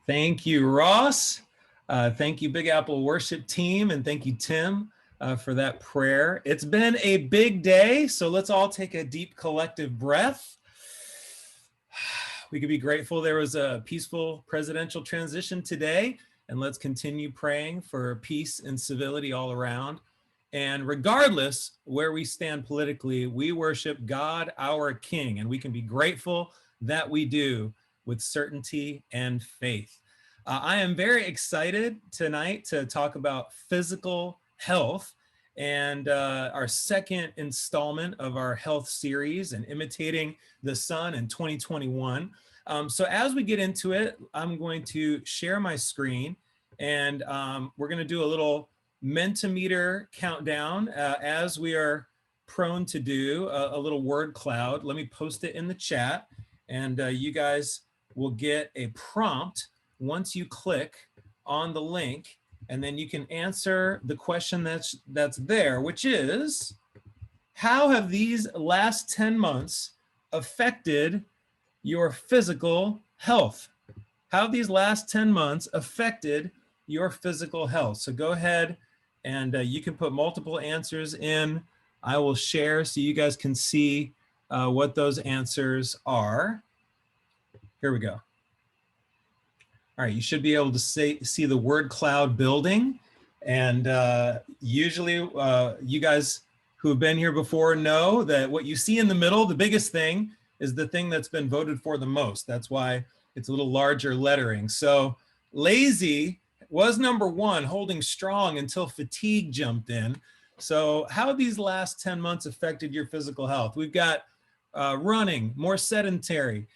Thank you, Ross. Thank you, Big Apple Worship Team, and thank you, Tim, for that prayer. It's been a big day, so let's all take a deep collective breath. We could be grateful there was a peaceful presidential transition today, and let's continue praying for peace and civility all around. And regardless where we stand politically, we worship God, our King, and we can be grateful that we do with certainty and faith. I am very excited tonight to talk about physical health and our second installment of our health series and Imitating the Sun in 2021. So as we get into it, I'm going to share my screen and we're going to do a little Mentimeter countdown as we are prone to do, a little word cloud. Let me post it in the chat and you guys will get a prompt once you click on the link, and then you can answer the question that's there, which is, how have these last 10 months affected your physical health? How have these last 10 months affected your physical health? So go ahead and you can put multiple answers in. I will share so you guys can see what those answers are. Here we go. All right, you should be able to see the word cloud building. And usually you guys who have been here before know that what you see in the middle, the biggest thing, is the thing that's been voted for the most. That's why it's a little larger lettering. So lazy was number one, holding strong until fatigue jumped in. So how have these last 10 months affected your physical health? We've got running, more sedentary,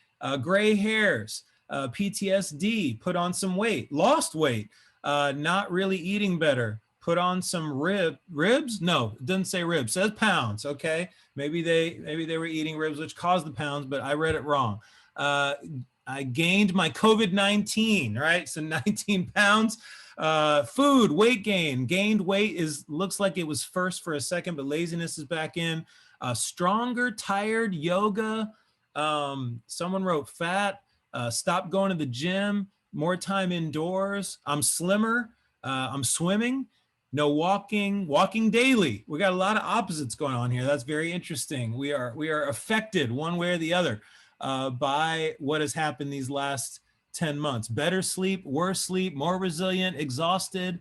gray hairs, PTSD, put on some weight, lost weight, not really eating better, put on some ribs. No, it doesn't say ribs, it says pounds. Okay, maybe they were eating ribs, which caused the pounds, but I read it wrong. I gained my COVID-19, right? So 19 pounds. Food, weight gain, gained weight looks like it was first for a second, but laziness is back in. Stronger, tired, yoga. Someone wrote fat. Stop going to the gym, more time indoors. I'm slimmer, I'm swimming, no walking daily. We got a lot of opposites going on here. That's very interesting. We are affected one way or the other by what has happened these last 10 months. Better sleep, worse sleep, more resilient, exhausted,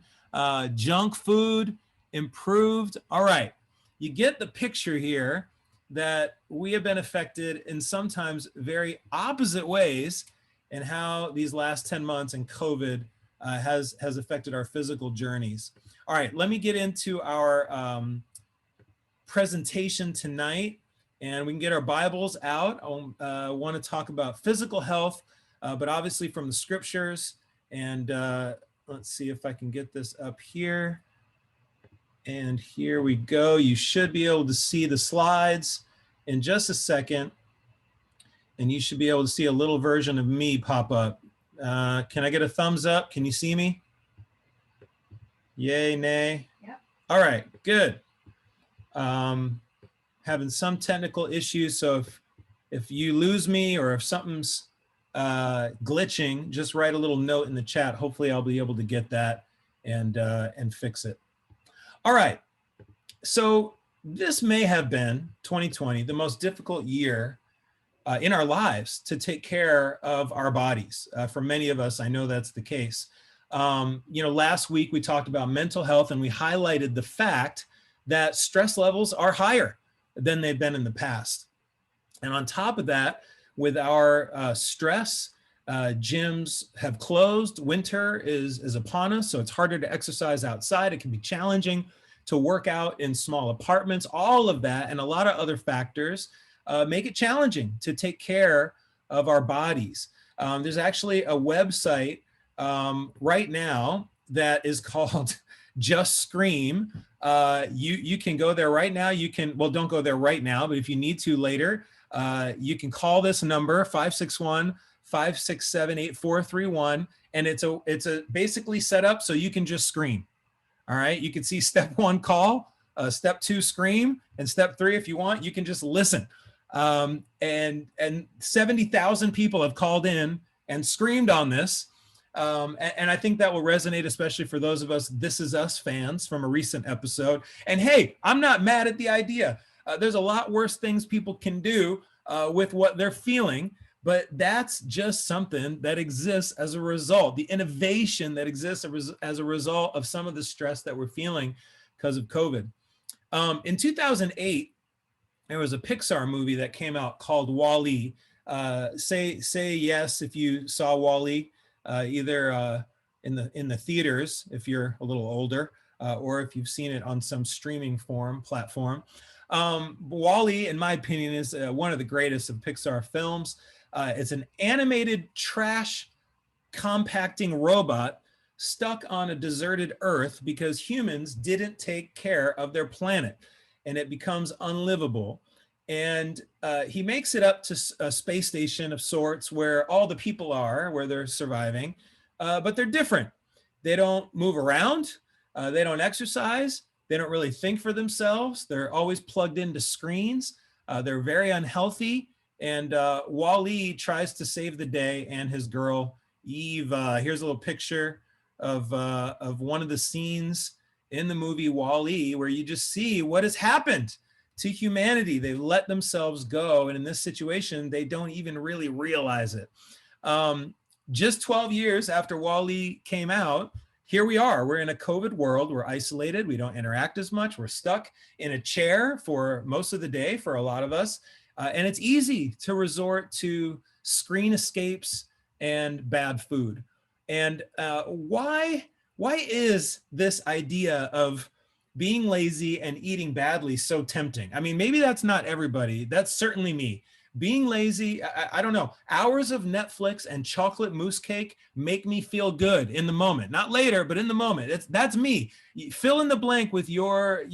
junk food, improved. All right, you get the picture here that we have been affected in sometimes very opposite ways and how these last 10 months and COVID has affected our physical journeys. All right, let me get into our presentation tonight, and we can get our Bibles out. I want to talk about physical health, but obviously from the scriptures. And let's see if I can get this up here. And here we go. You should be able to see the slides in just a second. And you should be able to see a little version of me pop up. Can I get a thumbs up? Can you see me? Yay, nay? Yep. All right, good. Having some technical issues. So if you lose me or if something's glitching, just write a little note in the chat. Hopefully I'll be able to get that and fix it. All right, so this may have been 2020, the most difficult year in our lives to take care of our bodies. For many of us, I know that's the case. Last week we talked about mental health and we highlighted the fact that stress levels are higher than they've been in the past. And on top of that, with our stress, gyms have closed. Winter is upon us, so it's harder to exercise outside. It can be challenging to work out in small apartments. All of that and a lot of other factors make it challenging to take care of our bodies. There's actually a website right now that is called Just Scream. You can go there right now. You can, well, don't go there right now, but if you need to later, you can call this number 561-567-8431, and it's a basically set up so you can just scream. All right, you can see step 1, call, step 2, scream, and step 3, if you want, you can just listen. And 70,000 people have called in and screamed on this. And I think that will resonate, especially for those of us This Is Us fans from a recent episode. And hey, I'm not mad at the idea. There's a lot worse things people can do with what they're feeling, but that's just something that exists as a result, the innovation that exists as a result of some of the stress that we're feeling because of COVID. In 2008, there was a Pixar movie that came out called Wall-E. Say yes if you saw Wall-E, either in the theaters if you're a little older, or if you've seen it on some streaming platform. Wall-E, in my opinion, is one of the greatest of Pixar films. It's an animated trash compacting robot stuck on a deserted Earth because humans didn't take care of their planet, and it becomes unlivable. And he makes it up to a space station of sorts where all the people are, where they're surviving, but they're different. They don't move around. They don't exercise. They don't really think for themselves. They're always plugged into screens. They're very unhealthy. And Wall-E tries to save the day and his girl, Eve. Here's a little picture of one of the scenes in the movie Wall-E where you just see what has happened to humanity. They've let themselves go. And in this situation, they don't even really realize it. Just 12 years after Wall-E came out, here we are. We're in a COVID world. We're isolated. We don't interact as much. We're stuck in a chair for most of the day for a lot of us. And it's easy to resort to screen escapes and bad food. And why is this idea of being lazy and eating badly so tempting? I mean, maybe that's not everybody. That's certainly me. Being lazy, I don't know. Hours of Netflix and chocolate mousse cake make me feel good in the moment. Not later, but in the moment. That's me. You fill in the blank with your,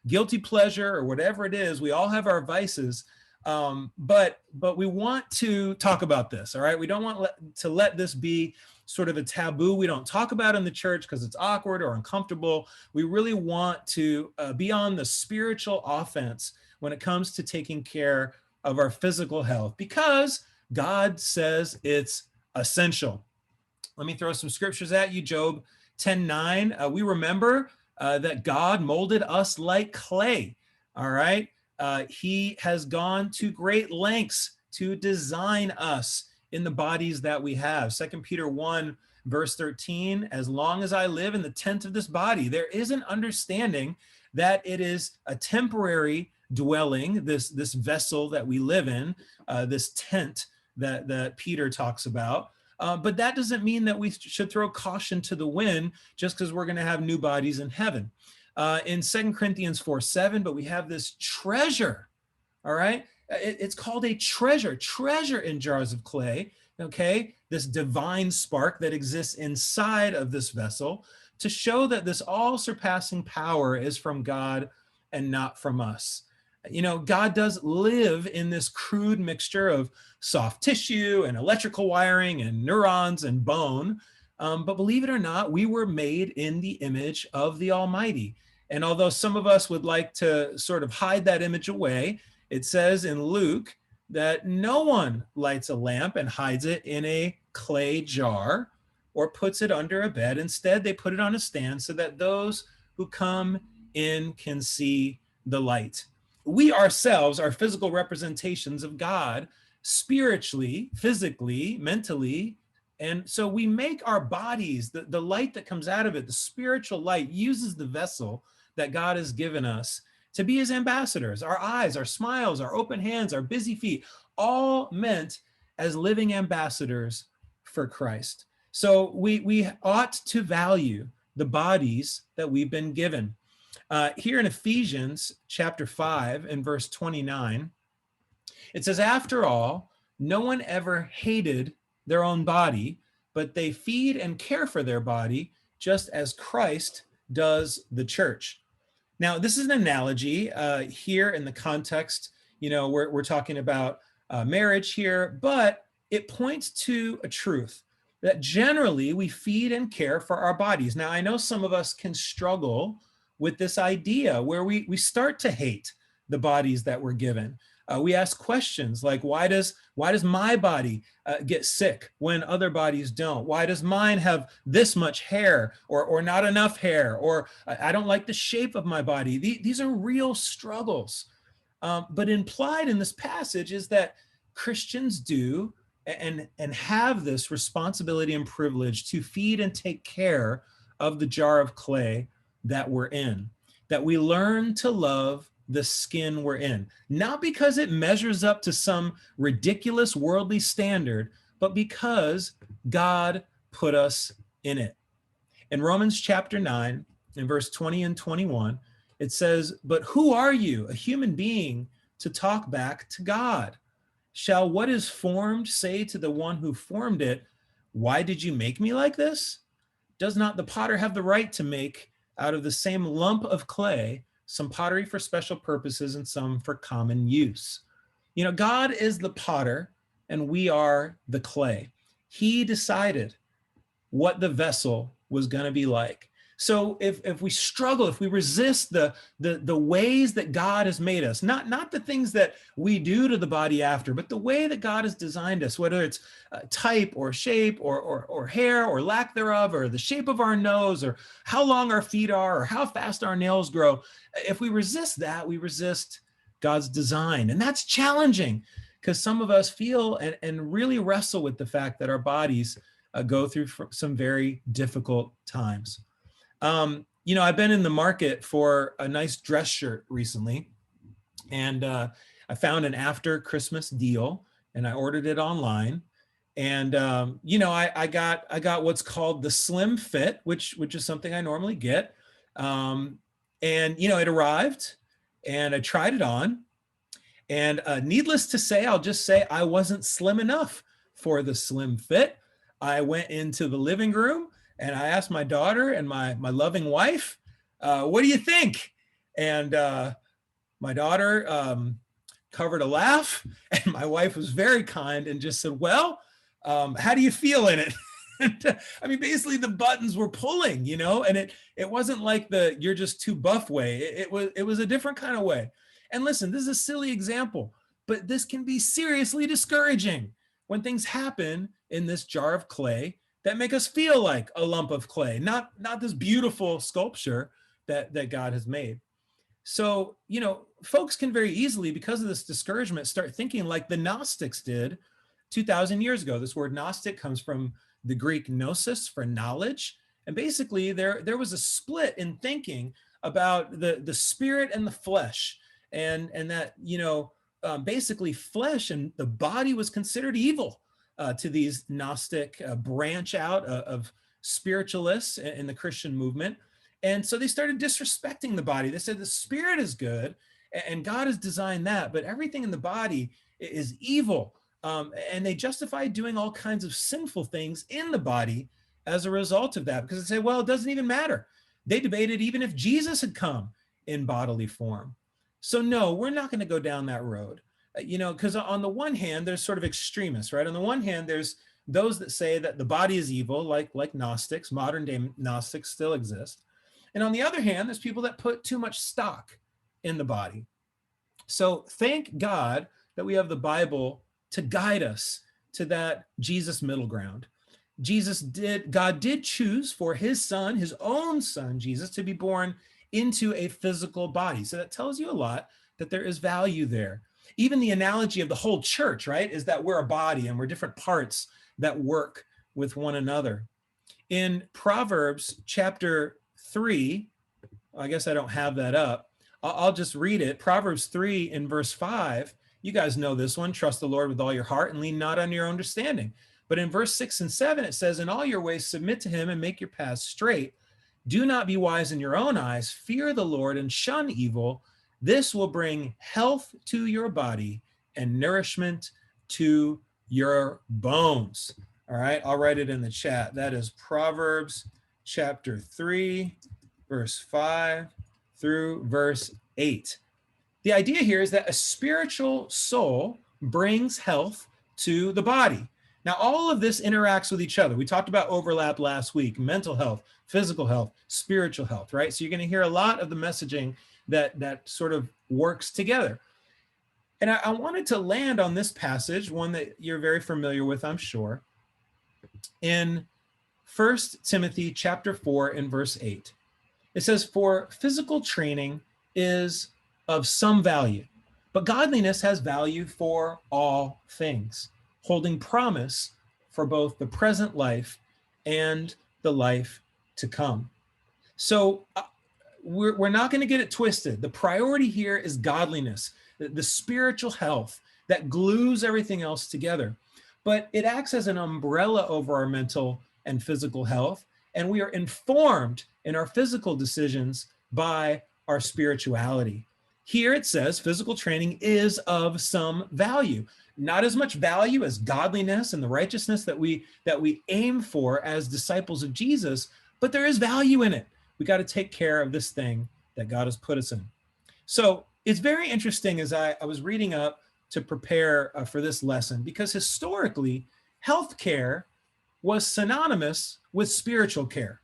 guilty pleasure or whatever it is. We all have our vices. But we want to talk about this, all right? We don't want to let this be sort of a taboo we don't talk about in the church because it's awkward or uncomfortable. We really want to be on the spiritual offense when it comes to taking care of our physical health because God says it's essential. Let me throw some scriptures at you. Job 10:9. We remember that God molded us like clay, all right? He has gone to great lengths to design us in the bodies that we have. 2 Peter 1, verse 13, as long as I live in the tent of this body, there is an understanding that it is a temporary dwelling, this vessel that we live in, this tent that Peter talks about. But that doesn't mean that we should throw caution to the wind just because we're going to have new bodies in heaven. In 2 Corinthians 4:7, but we have this treasure, all right? It's called a treasure in jars of clay, okay? This divine spark that exists inside of this vessel to show that this all-surpassing power is from God and not from us. God does live in this crude mixture of soft tissue and electrical wiring and neurons and bone. But believe it or not, we were made in the image of the Almighty. And although some of us would like to sort of hide that image away, it says in Luke that no one lights a lamp and hides it in a clay jar or puts it under a bed. Instead, they put it on a stand so that those who come in can see the light. We ourselves are physical representations of God spiritually, physically, mentally. And so we make our bodies, the light that comes out of it, the spiritual light uses the vessel that God has given us to be his ambassadors. Our eyes, our smiles, our open hands, our busy feet, all meant as living ambassadors for Christ. So we ought to value the bodies that we've been given. Here in Ephesians chapter 5 and verse 29, it says, after all, no one ever hated their own body, but they feed and care for their body just as Christ does the church. Now, this is an analogy here in the context, we're talking about marriage here, but it points to a truth that generally we feed and care for our bodies. Now, I know some of us can struggle with this idea where we start to hate the bodies that we're given. We ask questions like, why does my body get sick when other bodies don't? Why does mine have this much hair or not enough hair? Or I don't like the shape of my body. These are real struggles. But implied in this passage is that Christians do and have this responsibility and privilege to feed and take care of the jar of clay that we're in, that we learn to love the skin we're in, not because it measures up to some ridiculous worldly standard, but because God put us in it. In Romans chapter 9, in verse 20 and 21, it says, "But who are you, a human being, to talk back to God? Shall what is formed say to the one who formed it, 'Why did you make me like this?' Does not the potter have the right to make out of the same lump of clay some pottery for special purposes and some for common use?" You know, God is the potter and we are the clay. He decided what the vessel was going to be like. So if we struggle, if we resist the ways that God has made us, not the things that we do to the body after, but the way that God has designed us, whether it's type or shape or hair or lack thereof, or the shape of our nose, or how long our feet are, or how fast our nails grow, if we resist that, we resist God's design. And that's challenging because some of us feel and really wrestle with the fact that our bodies go through some very difficult times. You know, I've been in the market for a nice dress shirt recently, and I found an after Christmas deal, and I ordered it online. And you know, I got what's called the slim fit, which is something I normally get. And you know, it arrived, and I tried it on, and needless to say, I'll just say I wasn't slim enough for the slim fit. I went into the living room and I asked my daughter and my loving wife, "What do you think?" And my daughter covered a laugh, and my wife was very kind and just said, "Well, how do you feel in it?" I mean, basically the buttons were pulling, you know, and it wasn't like the "you're just too buff" way. It was a different kind of way. And listen, this is a silly example, but this can be seriously discouraging when things happen in this jar of clay that make us feel like a lump of clay, not this beautiful sculpture that God has made. So, you know, folks can very easily, because of this discouragement, start thinking like the Gnostics did 2,000 years ago. This word Gnostic comes from the Greek gnosis, for knowledge. And basically there was a split in thinking about the spirit and the flesh, and that, you know, basically flesh and the body was considered evil to these Gnostic branch out of spiritualists in the Christian movement. And so they started disrespecting the body. They said the spirit is good and God has designed that, but everything in the body is evil. And they justified doing all kinds of sinful things in the body as a result of that, because they say, well, it doesn't even matter. They debated even if Jesus had come in bodily form. So no, we're not going to go down that road. You know, because on the one hand, there's sort of extremists, right? On the one hand, there's those that say that the body is evil, like Gnostics, modern day Gnostics still exist. And on the other hand, there's people that put too much stock in the body. So thank God that we have the Bible to guide us to that Jesus middle ground. God did choose for his son, his own son, Jesus, to be born into a physical body. So that tells you a lot, that there is value there. Even the analogy of the whole church, right, is that we're a body and we're different parts that work with one another. In Proverbs chapter 3, I guess I don't have that up. I'll just read it. Proverbs 3 in verse 5. You guys know this one. Trust the Lord with all your heart and lean not on your understanding. But in verse 6 and 7, it says, in all your ways submit to him and make your paths straight. Do not be wise in your own eyes. Fear the Lord and shun evil. This will bring health to your body and nourishment to your bones. All right, I'll write it in the chat. That is Proverbs chapter 3, verse 5 through verse 8. The idea here is that a spiritual soul brings health to the body. Now, all of this interacts with each other. We talked about overlap last week: mental health, physical health, spiritual health, right? So you're going to hear a lot of the messaging that sort of works together. And I wanted to land on this passage, one that you're very familiar with, I'm sure, in 1 Timothy chapter 4 and verse 8. It says, "For physical training is of some value, but godliness has value for all things, holding promise for both the present life and the life to come." So we're not going to get it twisted. The priority here is godliness, the spiritual health that glues everything else together. But it acts as an umbrella over our mental and physical health, and we are informed in our physical decisions by our spirituality. Here it says physical training is of some value, not as much value as godliness and the righteousness that we aim for as disciples of Jesus, but there is value in it. We got to take care of this thing that God has put us in. So it's very interesting as I was reading up to prepare for this lesson, because historically, healthcare was synonymous with spiritual care.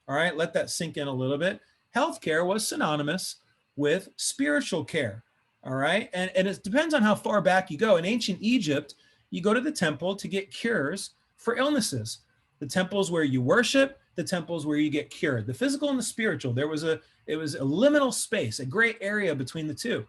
All right, let that sink in a little bit. Healthcare was synonymous with spiritual care. All right, and it depends on how far back you go. In ancient Egypt, you go to the temple to get cures for illnesses. The temples where you worship, the temples where you get cured. The physical and the spiritual, it was a liminal space, a gray area between the two.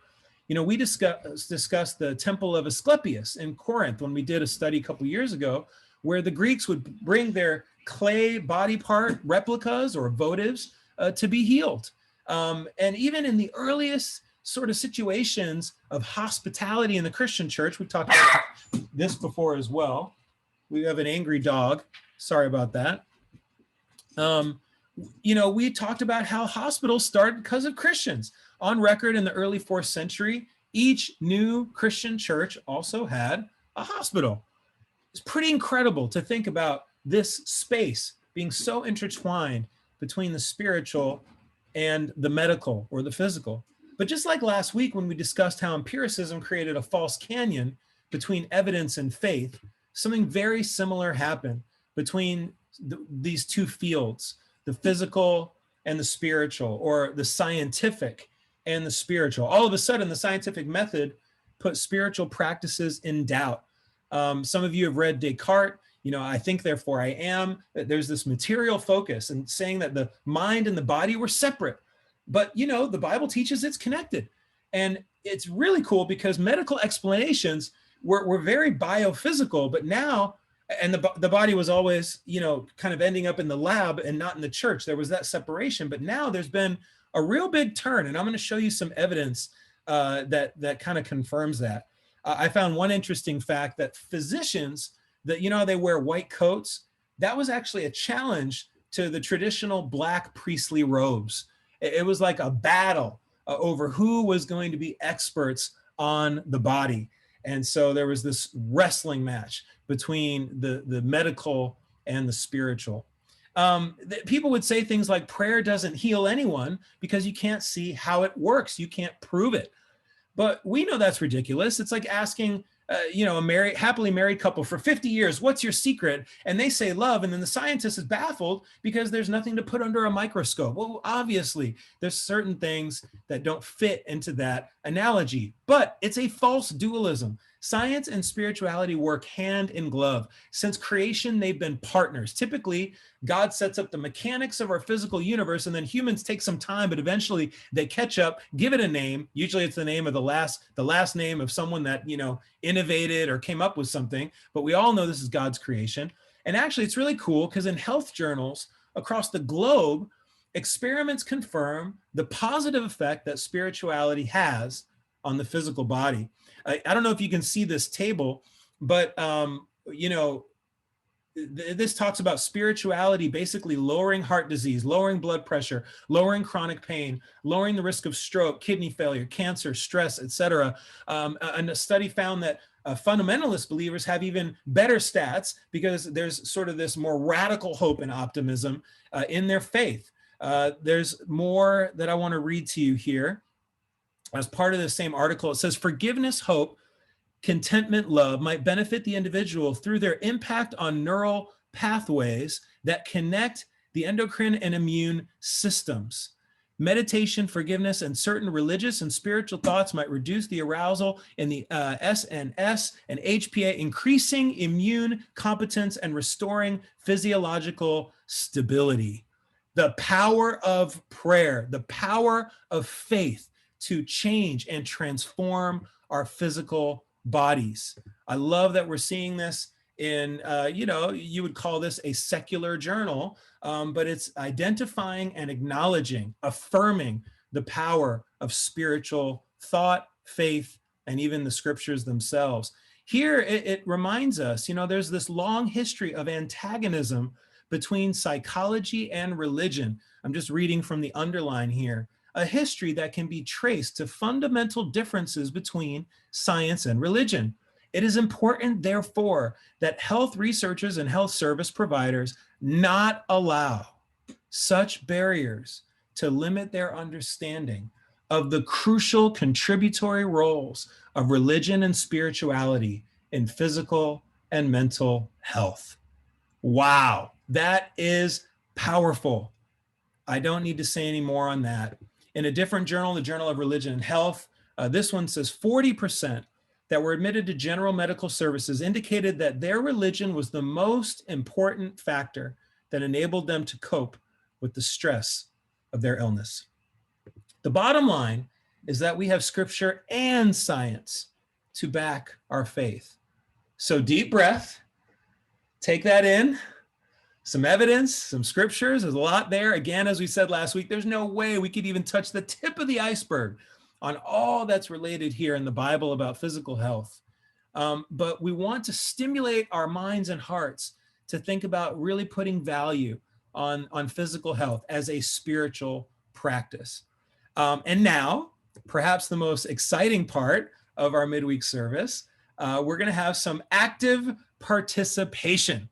You know, we discussed the temple of Asclepius in Corinth when we did a study a couple years ago, where the Greeks would bring their clay body part replicas or votives to be healed. And even in the earliest sort of situations of hospitality in the Christian church, we've talked about this before as well. We have an angry dog. Sorry about that. You know, we talked about how hospitals started because of Christians. On record in the early 4th century, each new Christian church also had a hospital. It's pretty incredible to think about this space being so intertwined between the spiritual and the medical or the physical. But just like last week when we discussed how empiricism created a false canyon between evidence and faith, something very similar happened between these two fields, the physical and the spiritual, or the scientific and the spiritual. All of a sudden, the scientific method put spiritual practices in doubt. Some of you have read Descartes, you know, I think, therefore I am. There's this material focus and saying that the mind and the body were separate. But, you know, the Bible teaches it's connected. And it's really cool because medical explanations were very biophysical, but now, and the body was always, you know, kind of ending up in the lab and not in the church. There was that separation, but now there's been a real big turn. And I'm going to show you some evidence that kind of confirms that. I found one interesting fact that physicians, that, you know, they wear white coats. That was actually a challenge to the traditional Black priestly robes. It was like a battle over who was going to be experts on the body. And so there was this wrestling match between the medical and the spiritual. People would say things like prayer doesn't heal anyone because you can't see how it works. You can't prove it. But we know that's ridiculous. It's like asking, you know, a happily married couple for 50 years, what's your secret? And they say love. And then the scientist is baffled because there's nothing to put under a microscope. Well, obviously, there's certain things that don't fit into that analogy, but it's a false dualism. Science and spirituality work hand in glove. Since creation, they've been partners. Typically, God sets up the mechanics of our physical universe, and then humans take some time, but eventually they catch up, give it a name. Usually it's the name of the last name of someone that, you know, innovated or came up with something. But we all know this is God's creation. And actually, it's really cool because in health journals across the globe, experiments confirm the positive effect that spirituality has on the physical body. I don't know if you can see this table, but, you know, this talks about spirituality basically lowering heart disease, lowering blood pressure, lowering chronic pain, lowering the risk of stroke, kidney failure, cancer, stress, etc. And a study found that fundamentalist believers have even better stats because there's sort of this more radical hope and optimism in their faith. There's more that I want to read to you here. As part of the same article, it says forgiveness, hope, contentment, love might benefit the individual through their impact on neural pathways that connect the endocrine and immune systems. Meditation, forgiveness, and certain religious and spiritual thoughts might reduce the arousal in the SNS and HPA, increasing immune competence and restoring physiological stability. The power of prayer, the power of faith to change and transform our physical bodies. I love that we're seeing this in, you would call this a secular journal, but it's identifying and acknowledging, affirming the power of spiritual thought, faith, and even the scriptures themselves. Here, it reminds us, there's this long history of antagonism between psychology and religion. I'm just reading from the underline here. A history that can be traced to fundamental differences between science and religion. It is important, therefore, that health researchers and health service providers not allow such barriers to limit their understanding of the crucial contributory roles of religion and spirituality in physical and mental health. Wow, that is powerful. I don't need to say any more on that. In a different journal, the Journal of Religion and Health, this one says 40% that were admitted to general medical services indicated that their religion was the most important factor that enabled them to cope with the stress of their illness. The bottom line is that we have scripture and science to back our faith. So deep breath, take that in. Some evidence, some scriptures, there's a lot there. Again, as we said last week, there's no way we could even touch the tip of the iceberg on all that's related here in the Bible about physical health. But we want to stimulate our minds and hearts to think about really putting value on physical health as a spiritual practice. And now, perhaps the most exciting part of our midweek service, we're going to have some active participation.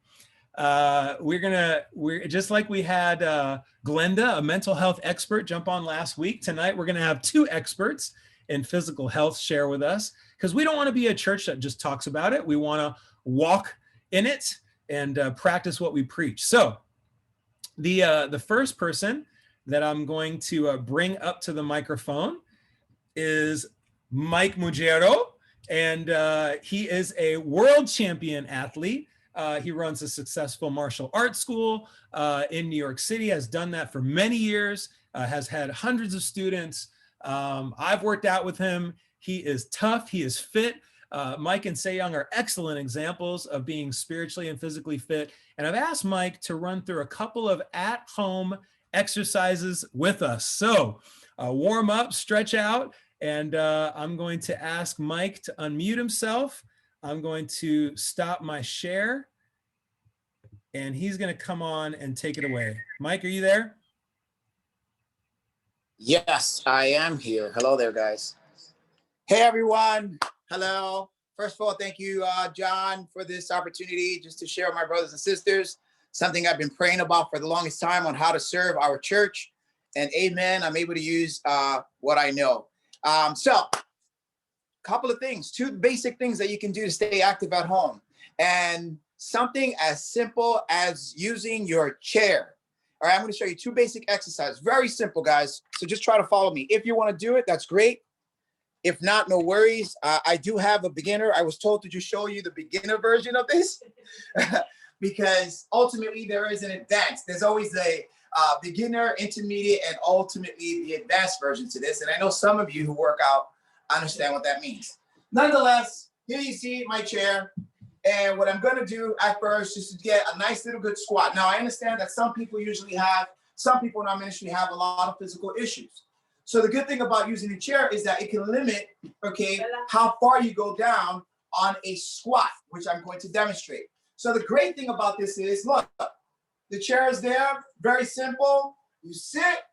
We're just like we had Glenda, a mental health expert, jump on last week. Tonight, we're going to have two experts in physical health share with us, because we don't want to be a church that just talks about it. We want to walk in it and practice what we preach. So the first person that I'm going to bring up to the microphone is Mike Mugero, and he is a world champion athlete. He runs a successful martial arts school in New York City, has done that for many years, has had hundreds of students. I've worked out with him. He is tough. He is fit. Mike and Se-Young are excellent examples of being spiritually and physically fit. And I've asked Mike to run through a couple of at-home exercises with us. So warm up, stretch out, and I'm going to ask Mike to unmute himself. I'm going to stop my share, and he's going to come on and take it away. Mike, are you there? Yes, I am here. Hello there, guys. Hey, everyone. Hello. First of all, thank you, John, for this opportunity just to share with my brothers and sisters something I've been praying about for the longest time on how to serve our church. And amen, I'm able to use what I know. So, couple of things, two basic things that you can do to stay active at home, and something as simple as using your chair. All right, I'm going to show you two basic exercises. Very simple, guys. So just try to follow me. If you want to do it, that's great. If not, no worries. I do have a beginner. I was told to just show you the beginner version of this because ultimately there is an advanced. There's always a beginner, intermediate, and ultimately the advanced version to this. And I know some of you who work out understand what that means. Nonetheless, here you see my chair. And what I'm going to do at first is to get a nice little good squat. Now, I understand that some people in our ministry have a lot of physical issues. So the good thing about using the chair is that it can limit, how far you go down on a squat, which I'm going to demonstrate. So the great thing about this is, look, the chair is there, very simple. You sit,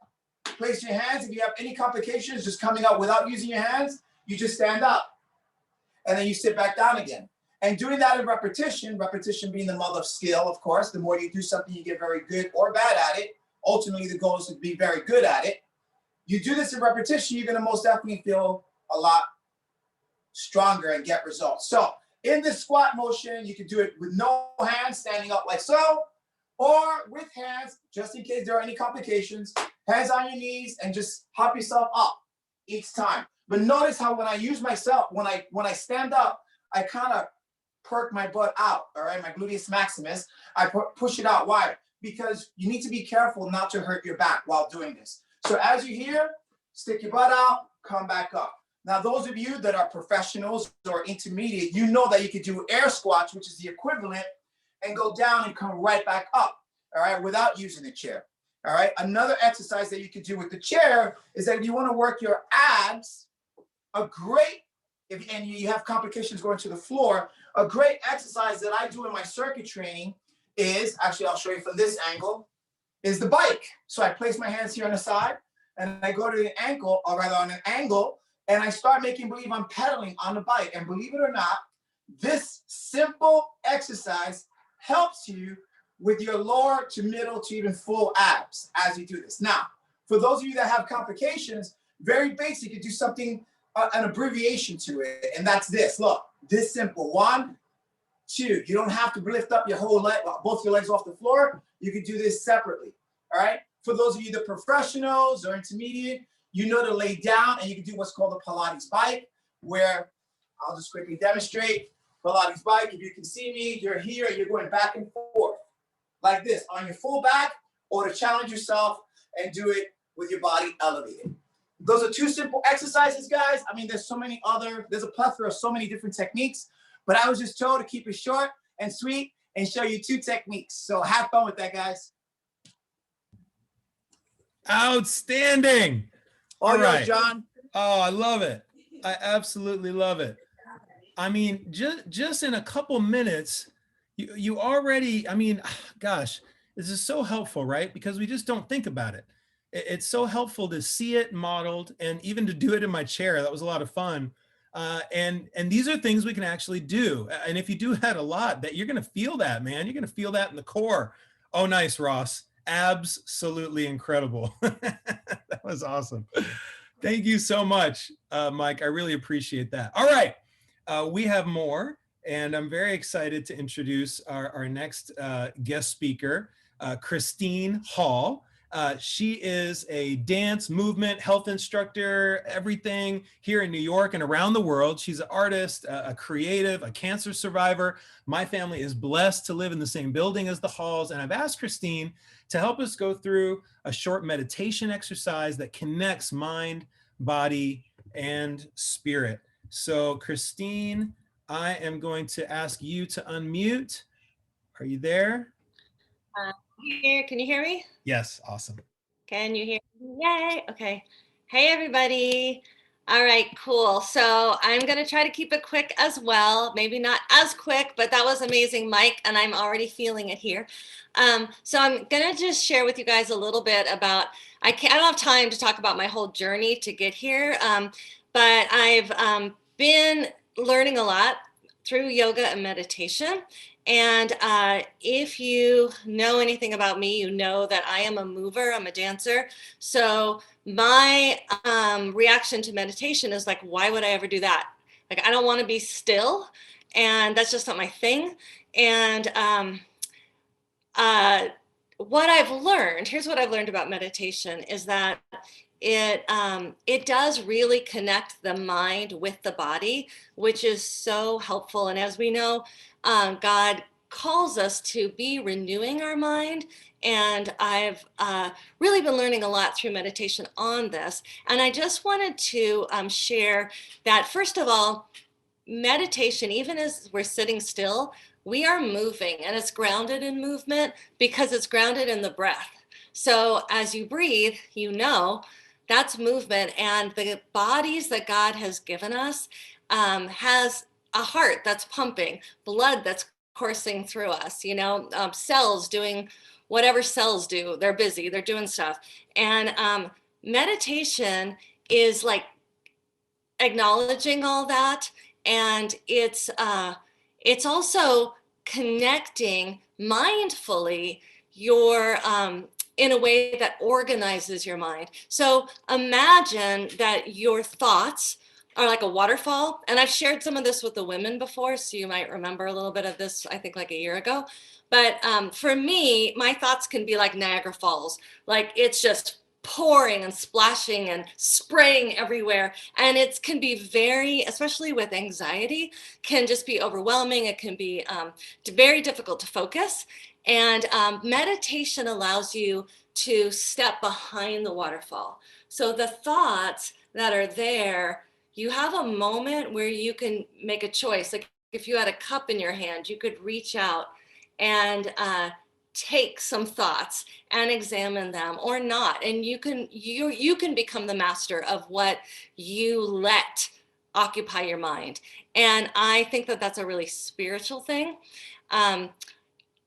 place your hands. If you have any complications just coming up without using your hands, you just stand up. And then you sit back down again. And doing that in repetition being the mother of skill, of course, the more you do something, you get very good or bad at it. Ultimately, the goal is to be very good at it. You do this in repetition, you're going to most definitely feel a lot stronger and get results. So in this squat motion, you can do it with no hands, standing up like so, or with hands, just in case there are any complications. Hands on your knees and just hop yourself up each time. But notice how when I use myself, when I stand up, I kind of perk my butt out, all right? My gluteus maximus, I push it out. Why? Because you need to be careful not to hurt your back while doing this. So as you're here, stick your butt out, come back up. Now, those of you that are professionals or intermediate, you know that you could do air squats, which is the equivalent, and go down and come right back up, all right, without using the chair, all right? Another exercise that you could do with the chair is that if you want to work your abs, and you have complications going to the floor, a great exercise that I do in my circuit training is, actually I'll show you from this angle, is the bike. So I place my hands here on the side and I go to the ankle, or rather on an angle, and I start making believe I'm pedaling on the bike. And believe it or not, this simple exercise helps you with your lower to middle to even full abs as you do this. Now, for those of you that have complications, very basic, you do something, an abbreviation to it, and that's this. Look, this simple. 1, 2. You don't have to lift up your whole leg, both your legs off the floor. You can do this separately, all right? For those of you that are professionals or intermediate, you know to lay down, and you can do what's called a Pilates Bike, where I'll just quickly demonstrate. Pilates Bike, if you can see me, you're here, and you're going back and forth like this on your full back, or to challenge yourself and do it with your body elevated. Those are 2 simple exercises, guys. I mean, there's a plethora of so many different techniques, but I was just told to keep it short and sweet and show you 2 techniques. So have fun with that, guys. Outstanding. All right, John. Oh, I love it. I absolutely love it. I mean, just in a couple minutes, you already, I mean, gosh, this is so helpful, right? Because we just don't think about it. It's so helpful to see it modeled and even to do it in my chair. That was a lot of fun. And these are things we can actually do. And if you do that a lot, that you're going to feel that, man. You're going to feel that in the core. Oh, nice, Ross. Absolutely incredible. That was awesome. Thank you so much, Mike. I really appreciate that. All right. We have more, and I'm very excited to introduce our next guest speaker, Christine Hall. She is a dance, movement, health instructor, everything here in New York and around the world. She's an artist, a creative, a cancer survivor. My family is blessed to live in the same building as the Halls, and I've asked Christine to help us go through a short meditation exercise that connects mind, body, and spirit. So, Christine, I am going to ask you to unmute. Are you there? Here, can you hear me? Yes, awesome. Can you hear me? Yay, okay. Hey, everybody. All right, cool. So I'm gonna try to keep it quick as well. Maybe not as quick, but that was amazing, Mike, and I'm already feeling it here. So I'm gonna just share with you guys a little bit about, I don't have time to talk about my whole journey to get here, but I've been learning a lot through yoga and meditation. And if you know anything about me, you know that I am a mover, I'm a dancer. So my reaction to meditation is like, why would I ever do that? Like, I don't want to be still, and that's just not my thing. And what I've learned, here's what I've learned about meditation, is that it does really connect the mind with the body, which is so helpful. And as we know, God calls us to be renewing our mind. And I've really been learning a lot through meditation on this. And I just wanted to share that, first of all, meditation, even as we're sitting still, we are moving, and it's grounded in movement because it's grounded in the breath. So as you breathe, you know, that's movement, and the bodies that God has given us has a heart that's pumping, blood that's coursing through us, you know, cells doing whatever cells do. They're busy, they're doing stuff. And meditation is like acknowledging all that, and it's also connecting mindfully your in a way that organizes your mind. So imagine that your thoughts are like a waterfall. And I've shared some of this with the women before, so you might remember a little bit of this, I think like a year ago. But for me, my thoughts can be like Niagara Falls. Like, it's just pouring and splashing and spraying everywhere. And it can be very, especially with anxiety, can just be overwhelming. It can be very difficult to focus. And meditation allows you to step behind the waterfall. So the thoughts that are there, you have a moment where you can make a choice. Like if you had a cup in your hand, you could reach out and take some thoughts and examine them or not. And you can become the master of what you let occupy your mind. And I think that that's a really spiritual thing.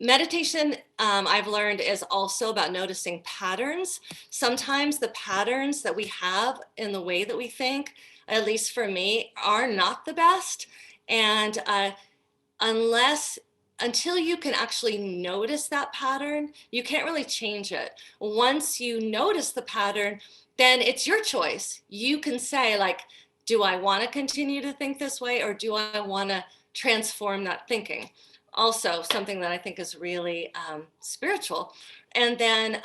Meditation, I've learned, is also about noticing patterns. Sometimes the patterns that we have in the way that we think, at least for me, are not the best. And until you can actually notice that pattern, you can't really change it. Once you notice the pattern, then it's your choice. You can say, like, do I want to continue to think this way, or do I want to transform that thinking? Also, something that I think is really spiritual. And then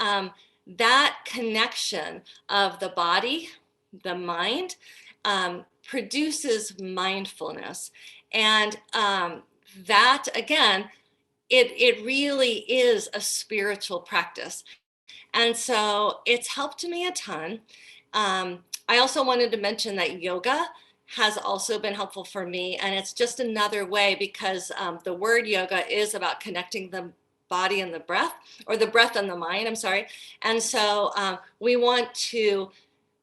that connection of the body, the mind, produces mindfulness. And that, again, it really is a spiritual practice. And so it's helped me a ton. I also wanted to mention that yoga has also been helpful for me. And it's just another way, because the word yoga is about connecting the body and the breath, or the breath and the mind, I'm sorry. And so we want to,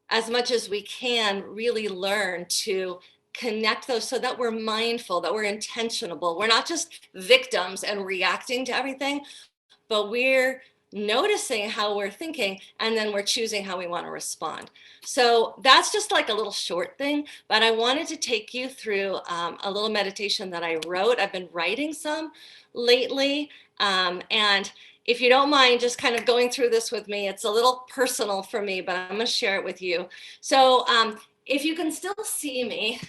as much as we can, really learn to connect those so that we're mindful, that we're intentional. We're not just victims and reacting to everything, but we're noticing how we're thinking, and then we're choosing how we want to respond. So that's just like a little short thing, but I wanted to take you through a little meditation that I wrote. I've been writing some lately, and if you don't mind just kind of going through this with me, it's a little personal for me, but I'm going to share it with you. So if you can still see me,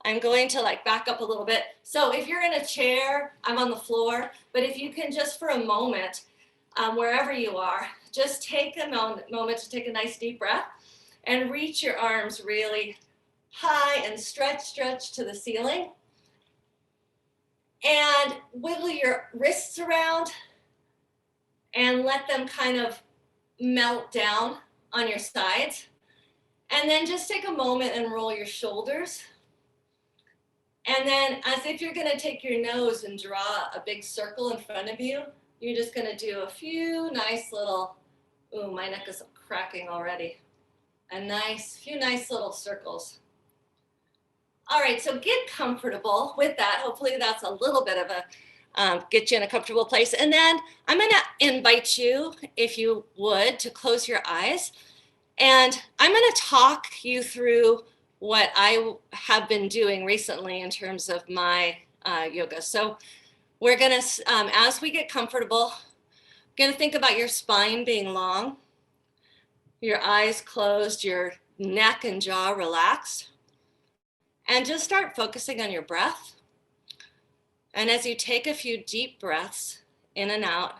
I'm going to like back up a little bit. So if you're in a chair, I'm on the floor, but if you can just for a moment, wherever you are, just take a moment to take a nice deep breath and reach your arms really high and stretch to the ceiling. And wiggle your wrists around and let them kind of melt down on your sides. And then just take a moment and roll your shoulders. And then as if you're going to take your nose and draw a big circle in front of you, you're just going to do a few nice little, ooh, my neck is cracking already. Few nice little circles. All right, so get comfortable with that. Hopefully that's a little bit of a, get you in a comfortable place. And then I'm going to invite you, if you would, to close your eyes. And I'm going to talk you through what I have been doing recently in terms of my yoga. So we're going to, as we get comfortable, going to think about your spine being long, your eyes closed, your neck and jaw relaxed, and just start focusing on your breath. And as you take a few deep breaths in and out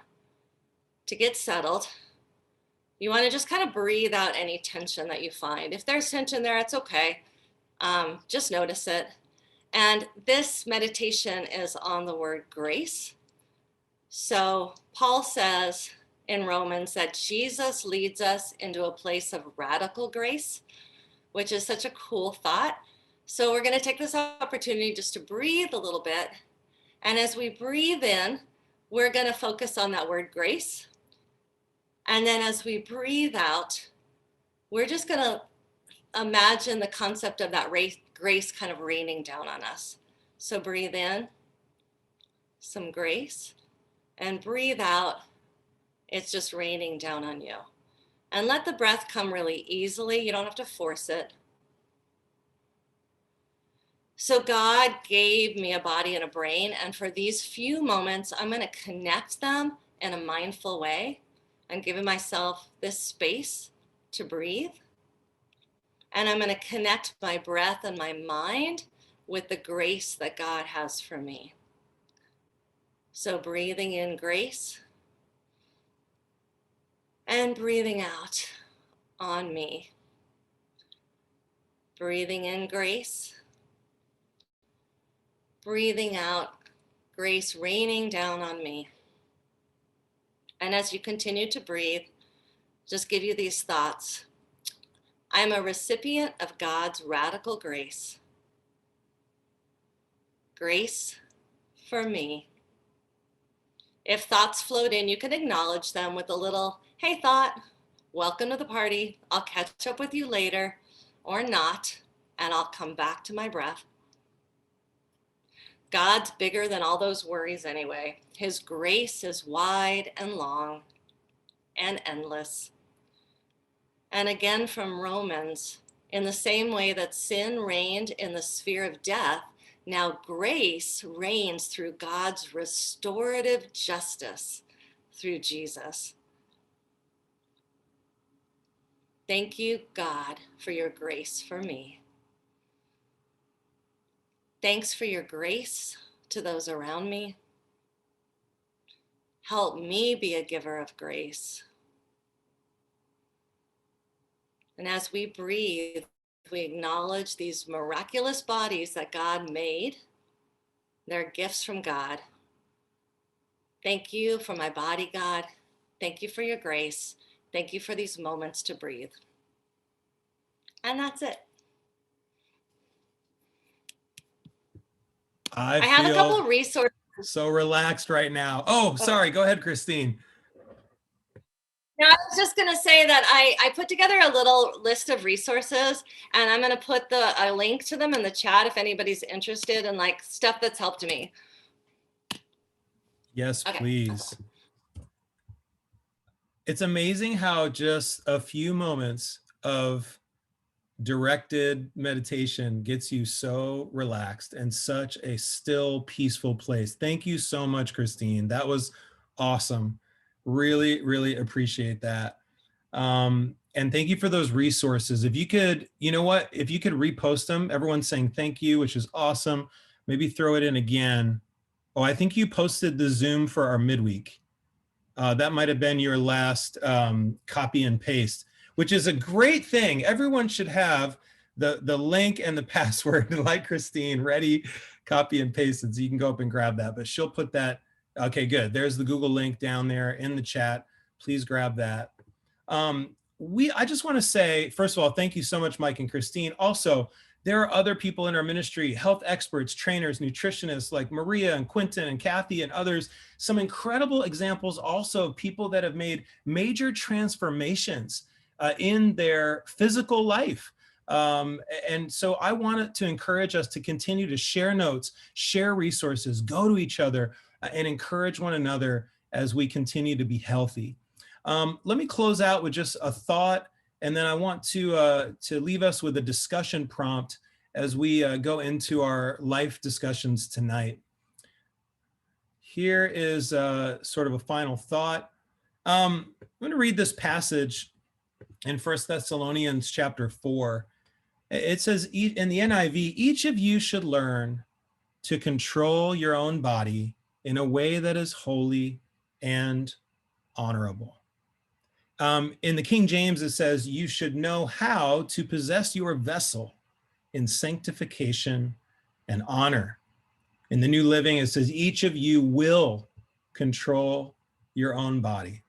to get settled, you want to just kind of breathe out any tension that you find. If there's tension there, it's okay. Just notice it. And this meditation is on the word grace. So Paul says in Romans that Jesus leads us into a place of radical grace, which is such a cool thought. So we're going to take this opportunity just to breathe a little bit. And as we breathe in, we're going to focus on that word grace. And then as we breathe out, we're just going to imagine the concept of that grace kind of raining down on us. So breathe in, some grace, and breathe out, it's just raining down on you. And let the breath come really easily. You don't have to force it. So God gave me a body and a brain, and for these few moments, I'm going to connect them in a mindful way. I'm giving myself this space to breathe. And I'm going to connect my breath and my mind with the grace that God has for me. So breathing in grace and breathing out on me. Breathing in grace. Breathing out grace raining down on me. And as you continue to breathe, just give you these thoughts. I'm a recipient of God's radical grace. Grace for me. If thoughts float in, you can acknowledge them with a little, hey thought, welcome to the party. I'll catch up with you later, or not, and I'll come back to my breath. God's bigger than all those worries anyway. His grace is wide and long and endless. And again from Romans, in the same way that sin reigned in the sphere of death, now grace reigns through God's restorative justice through Jesus. Thank you, God, for your grace for me. Thanks for your grace to those around me. Help me be a giver of grace. And as we breathe, we acknowledge these miraculous bodies that God made. They're gifts from God. Thank you for my body, God. Thank you for your grace. Thank you for these moments to breathe. And that's it. I have a couple feel of resources. so relaxed right now. Oh, sorry. Go ahead, Christine. Now, I was just going to say that I put together a little list of resources, and I'm going to put a link to them in the chat if anybody's interested in like stuff that's helped me. Yes, Okay. please. It's amazing how just a few moments of directed meditation gets you so relaxed and such a still, peaceful place. Thank you so much, Christine. That was awesome. Really, really appreciate that. And thank you for those resources. If you could, you know what, if you could repost them, everyone's saying thank you, which is awesome. Maybe throw it in again. Oh, I think you posted the Zoom for our midweek. That might have been your last copy and paste, which is a great thing. Everyone should have the link and the password, like Christine, ready, copy and paste it, so you can go up and grab that. But she'll put that. Okay, good. There's the Google link down there in the chat. Please grab that. I just want to say, first of all, thank you so much, Mike and Christine. Also, there are other people in our ministry, health experts, trainers, nutritionists like Maria and Quentin and Kathy and others, some incredible examples also of people that have made major transformations in their physical life. And so I wanted to encourage us to continue to share notes, share resources, go to each other, and encourage one another as we continue to be healthy. Let me close out with just a thought, and then I want to leave us with a discussion prompt as we go into our life discussions tonight. Here is sort of a final thought. I'm going to read this passage in 1 Thessalonians chapter 4. It says in the NIV, each of you should learn to control your own body in a way that is holy and honorable. In the King James, it says, you should know how to possess your vessel in sanctification and honor. In the New Living, it says, each of you will control your own body.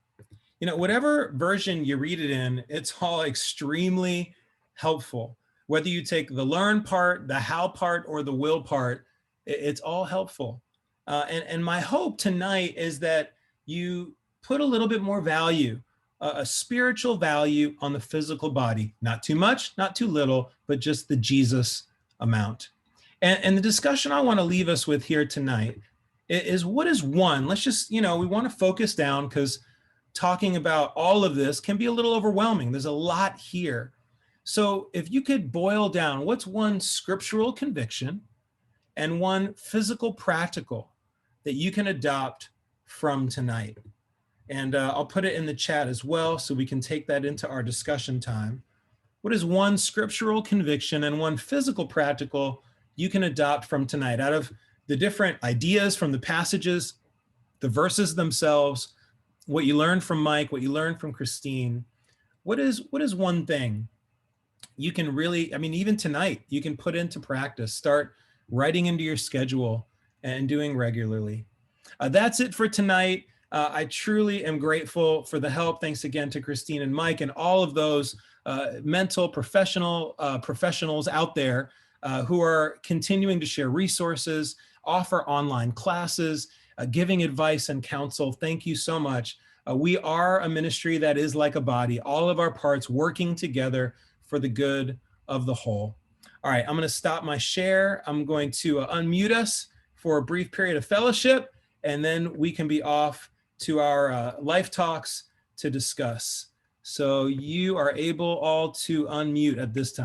You know, whatever version you read it in, it's all extremely helpful. Whether you take the learn part, the how part, or the will part, it's all helpful. And my hope tonight is that you put a little bit more value, a spiritual value on the physical body. Not too much, not too little, but just the Jesus amount. And the discussion I want to leave us with here tonight is what is one? Let's just, we want to focus down because talking about all of this can be a little overwhelming. There's a lot here. So if you could boil down, what's one scriptural conviction and one physical practical that you can adopt from tonight? And I'll put it in the chat as well so we can take that into our discussion time. What is one scriptural conviction and one physical practical you can adopt from tonight out of the different ideas from the passages, the verses themselves, what you learned from Mike, what you learned from Christine? what is one thing you can really, I mean, even tonight, you can put into practice, start writing into your schedule and doing regularly. That's it for tonight. I truly am grateful for the help. Thanks again to Christine and Mike and all of those mental professionals out there who are continuing to share resources, offer online classes, giving advice and counsel. Thank you so much. We are a ministry that is like a body, all of our parts working together for the good of the whole. All right, I'm going to stop my share. I'm going to unmute us for a brief period of fellowship, and then we can be off to our life talks to discuss. So you are able all to unmute at this time.